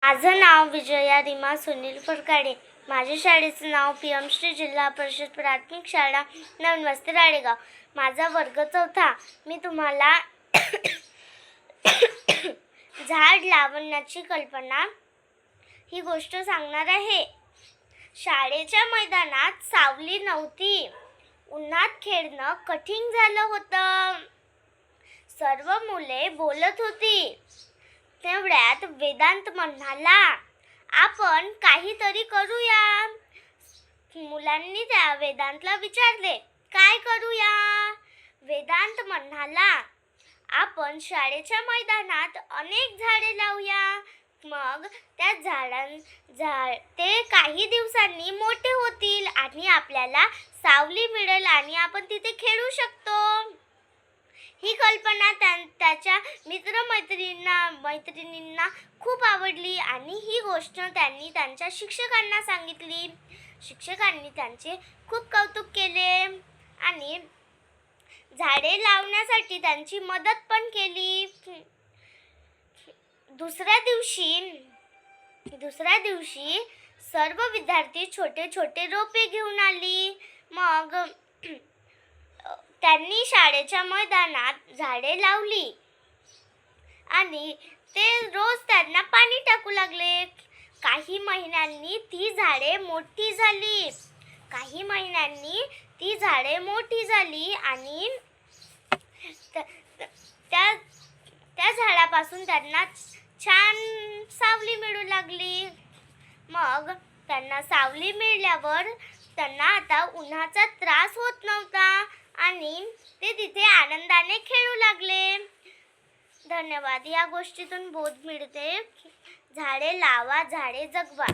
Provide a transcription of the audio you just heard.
माझं नाव विजया रीमा सुनील फरकाडे. माझ्या शाळेचं नाव PM श्री जिल्हा परिषद प्राथमिक शाळा नवीन वस्ती राळेगाव. माझा वर्ग 4. मी तुम्हाला झाड लावण्याची कल्पना ही गोष्ट सांगणार आहे. शाळेच्या मैदानात सावली नव्हती. उन्हात खेळणं कठीण झालं होतं. सर्व मुले बोलत होती. तेवढ्यात वेदांत म्हणाला, आपण काहीतरी करूया. मुलांनी त्या वेदांतला विचारले, काय करूया? वेदांत म्हणाला, आपण शाळेच्या मैदानात अनेक झाडे लावूया. मग त्या ते काही दिवसांनी मोठे होतील आणि आपल्याला सावली मिळेल आणि आपण तिथे खेळू शकतो. ही कल्पना त्याच्या मैत्रिणींना खूप आवडली आणि ही गोष्ट त्यांनी त्यांच्या शिक्षकांना सांगितली. शिक्षकांनी त्यांचे खूप कौतुक केले आणि झाडे लावण्यासाठी त्यांची मदत पण केली. दुसऱ्या दिवशी सर्व विद्यार्थी छोटे छोटे रोपे घेऊन आली. मग त्यांनी शाळेच्या मैदानात झाडे लावली आणि ते रोज त्यांना पाणी टाकू लागले. काही महिन्यांनी ती झाडे मोठी झाली आणि त्या झाडापासून त्यांना छान सावली मिळू लागली. मग त्यांना सावली मिळाल्यावर त्यांना आता उन्हाचा त्रास होत नव्हता आणि ते तिथे आनंदाने खेळू लागले. धन्यवाद. या गोष्टीतून बोध मिळते, झाडे लावा, झाडे जगवा.